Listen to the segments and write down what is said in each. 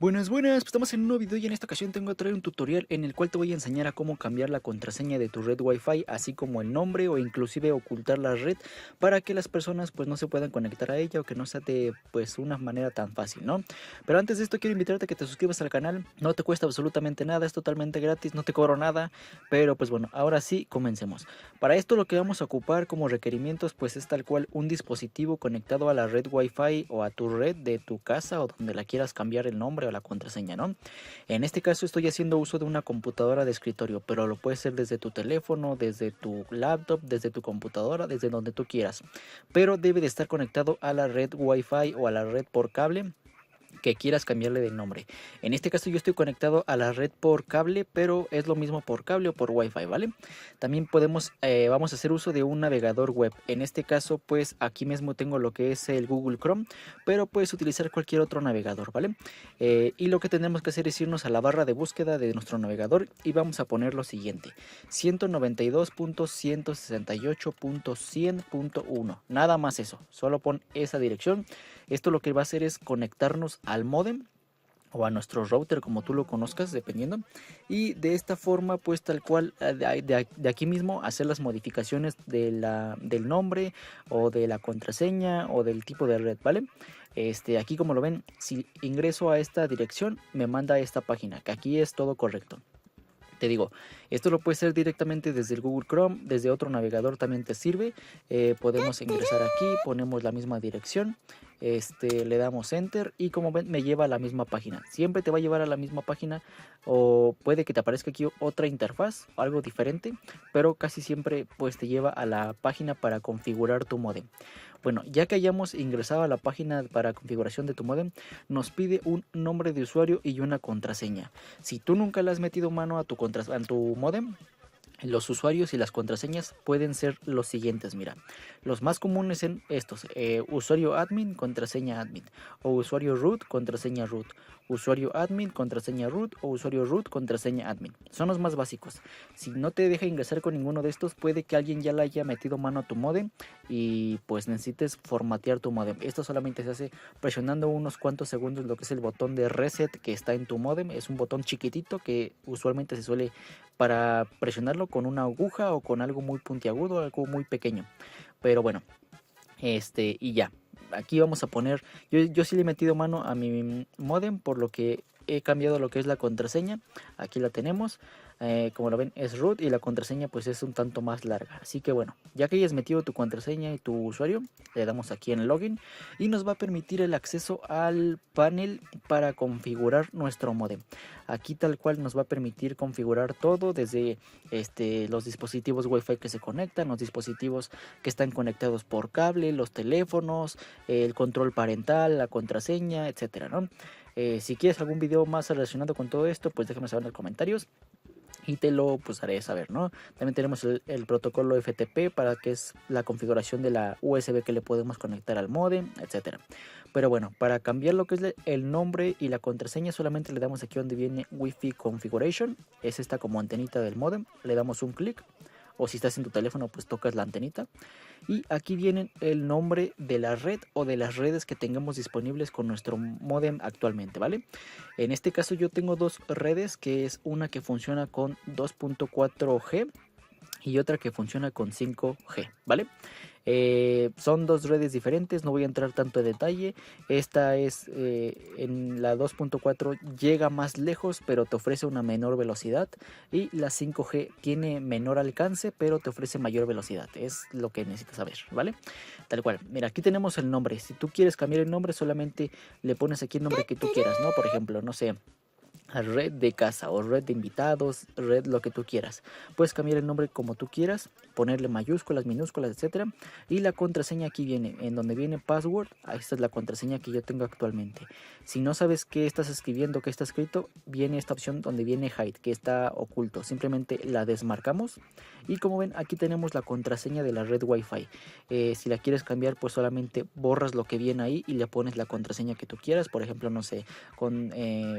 Buenas, buenas, pues estamos en un nuevo video y en esta ocasión tengo que traer un tutorial en el cual te voy a enseñar a cómo cambiar la contraseña de tu red Wi-Fi, así como el nombre o inclusive ocultar la red para que las personas pues no se puedan conectar a ella o que no sea de pues una manera tan fácil, ¿no? Pero antes de esto quiero invitarte a que te suscribas al canal, no te cuesta absolutamente nada, es totalmente gratis, no te cobro nada, pero pues bueno, ahora sí, comencemos. Para esto lo que vamos a ocupar como requerimientos pues es tal cual un dispositivo conectado a la red Wi-Fi o a tu red de tu casa o donde la quieras cambiar el nombre o la contraseña, ¿no? En este caso estoy haciendo uso de una computadora de escritorio, pero lo puedes hacer desde tu teléfono, desde tu laptop, desde tu computadora, desde donde tú quieras. Pero debe de estar conectado a la red Wi-Fi o a la red por cable que quieras cambiarle de nombre. En este caso yo estoy conectado a la red por cable, pero es lo mismo por cable o por Wi-Fi, ¿vale? También vamos a hacer uso de un navegador web. En este caso, pues aquí mismo tengo lo que es el Google Chrome, pero puedes utilizar cualquier otro navegador, ¿vale? Y lo que tenemos que hacer es irnos a la barra de búsqueda de nuestro navegador y vamos a poner lo siguiente: 192.168.100.1. Nada más eso, solo pon esa dirección. Esto lo que va a hacer es conectarnos al módem o a nuestro router como tú lo conozcas dependiendo, y de esta forma pues tal cual de aquí mismo hacer las modificaciones del nombre o de la contraseña o del tipo de red, ¿vale? Aquí como lo ven, si ingreso a esta dirección me manda a esta página, que aquí es todo correcto. Te digo, esto lo puedes hacer directamente desde el Google Chrome, desde otro navegador también te sirve. Podemos ingresar aquí, ponemos la misma dirección, le damos Enter y como ven me lleva a la misma página. Siempre te va a llevar a la misma página o puede que te aparezca aquí otra interfaz, algo diferente, pero casi siempre pues te lleva a la página para configurar tu modem. Bueno, ya que hayamos ingresado a la página para configuración de tu modem, nos pide un nombre de usuario y una contraseña. Si tú nunca le has metido mano a tu modem, los usuarios y las contraseñas pueden ser los siguientes, mira. Los más comunes son estos: usuario admin, contraseña admin, o usuario root, contraseña root, usuario admin, contraseña root, o usuario root, contraseña admin. Son los más básicos. Si no te deja ingresar con ninguno de estos, puede que alguien ya le haya metido mano a tu modem y pues necesites formatear tu modem. Esto solamente se hace presionando unos cuantos segundos lo que es el botón de reset que está en tu modem. Es un botón chiquitito que usualmente se suele para presionarlo con una aguja o con algo muy puntiagudo, algo muy pequeño. Pero bueno, y ya. Aquí vamos a poner, yo sí le he metido mano a mi modem, por lo que he cambiado lo que es la contraseña. Aquí la tenemos. Como lo ven es root y la contraseña pues es un tanto más larga. Así que bueno, ya que hayas metido tu contraseña y tu usuario, le damos aquí en login y nos va a permitir el acceso al panel para configurar nuestro modem. Aquí tal cual nos va a permitir configurar todo desde los dispositivos Wi-Fi que se conectan, los dispositivos que están conectados por cable, los teléfonos, el control parental, la contraseña, etcétera, ¿no? Si quieres algún video más relacionado con todo esto, pues déjame saber en los comentarios y te lo pues haré saber, ¿no? También tenemos el protocolo FTP para que es la configuración de la USB que le podemos conectar al modem, etcétera. Pero bueno, para cambiar lo que es el nombre y la contraseña solamente le damos aquí donde viene Wi-Fi Configuration, es esta como antenita del modem, le damos un clic, o si estás en tu teléfono pues tocas la antenita y aquí viene el nombre de la red o de las redes que tengamos disponibles con nuestro modem actualmente, ¿vale? En este caso yo tengo dos redes, que es una que funciona con 2.4G y otra que funciona con 5G, ¿vale? Son dos redes diferentes, no voy a entrar tanto en detalle. Esta es en la 2.4 llega más lejos, pero te ofrece una menor velocidad. Y la 5G tiene menor alcance, pero te ofrece mayor velocidad. Es lo que necesitas saber, ¿vale? Tal cual. Mira, aquí tenemos el nombre. Si tú quieres cambiar el nombre, solamente le pones aquí el nombre que tú quieras, ¿no? Por ejemplo, no sé, red de casa o red de invitados, red lo que tú quieras. Puedes cambiar el nombre como tú quieras, ponerle mayúsculas, minúsculas, etcétera. Y la contraseña aquí viene, en donde viene password, esta es la contraseña que yo tengo actualmente. Si no sabes qué estás escribiendo, qué está escrito, viene esta opción donde viene hide, que está oculto. Simplemente la desmarcamos y como ven aquí tenemos la contraseña de la red Wi-Fi. Si la quieres cambiar, pues solamente borras lo que viene ahí y le pones la contraseña que tú quieras. Por ejemplo, no sé, con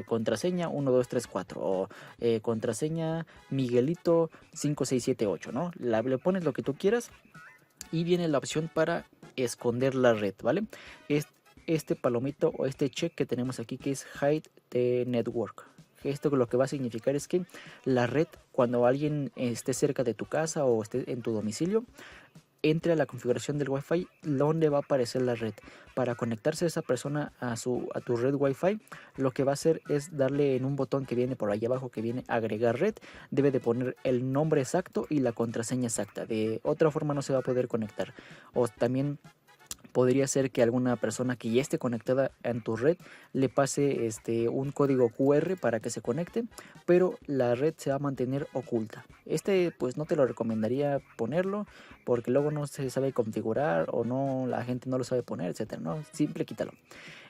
contraseña 1234 o contraseña Miguelito 5678, ¿no? Le pones lo que tú quieras y viene la opción para esconder la red, ¿vale? este palomito o este check que tenemos aquí, que es Hide the Network. Esto lo que va a significar es que la red, cuando alguien esté cerca de tu casa o esté en tu domicilio, entre a la configuración del Wi-Fi donde va a aparecer la red. Para conectarse a esa persona a tu red Wi-Fi, lo que va a hacer es darle en un botón que viene por ahí abajo, que viene agregar red. Debe de poner el nombre exacto y la contraseña exacta. De otra forma no se va a poder conectar. O también podría ser que alguna persona que ya esté conectada en tu red le pase un código QR para que se conecte, pero la red se va a mantener oculta. Pues no te lo recomendaría ponerlo porque luego no se sabe configurar o no, la gente no lo sabe poner, etcétera, ¿no? Simple quítalo.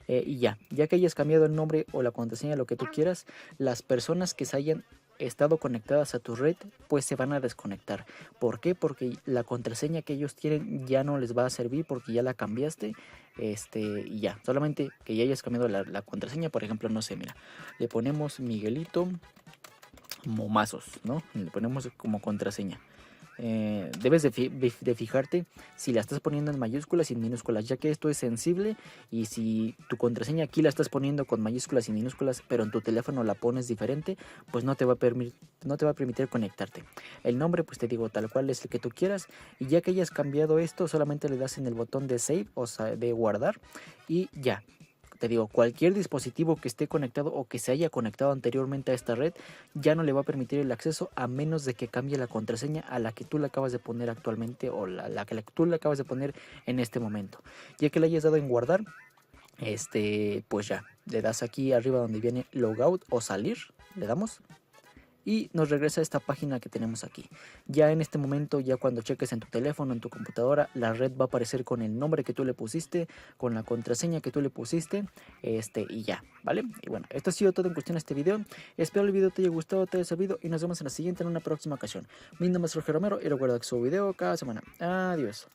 Y ya que hayas cambiado el nombre o la contraseña, lo que tú quieras, las personas que se hayan estado conectadas a tu red, pues se van a desconectar. ¿Por qué? Porque la contraseña que ellos tienen ya no les va a servir porque ya la cambiaste. Y ya, solamente que ya hayas cambiado la contraseña. Por ejemplo, no sé, mira, le ponemos Miguelito Momazos, ¿no? Le ponemos como contraseña. Debes de fijarte si la estás poniendo en mayúsculas y en minúsculas, ya que esto es sensible. Y si tu contraseña aquí la estás poniendo con mayúsculas y minúsculas, pero en tu teléfono la pones diferente, pues no te va a permitir conectarte. El nombre, pues te digo, tal cual es el que tú quieras. Y ya que hayas cambiado esto, solamente le das en el botón de save, o sea, de guardar, y ya. Te digo, cualquier dispositivo que esté conectado o que se haya conectado anteriormente a esta red ya no le va a permitir el acceso a menos de que cambie la contraseña a la que tú le acabas de poner actualmente, o la que tú le acabas de poner en este momento. Ya que le hayas dado en guardar, pues ya, le das aquí arriba donde viene logout o salir, le damos. Y nos regresa a esta página que tenemos aquí. Ya en este momento, ya cuando cheques en tu teléfono, en tu computadora, la red va a aparecer con el nombre que tú le pusiste, con la contraseña que tú le pusiste, y ya, ¿vale? Y bueno, esto ha sido todo en cuestión de este video. Espero el video te haya gustado, te haya servido, y nos vemos en la siguiente, en una próxima ocasión. Mi nombre es Roger Romero y recuerda que subo video cada semana. Adiós.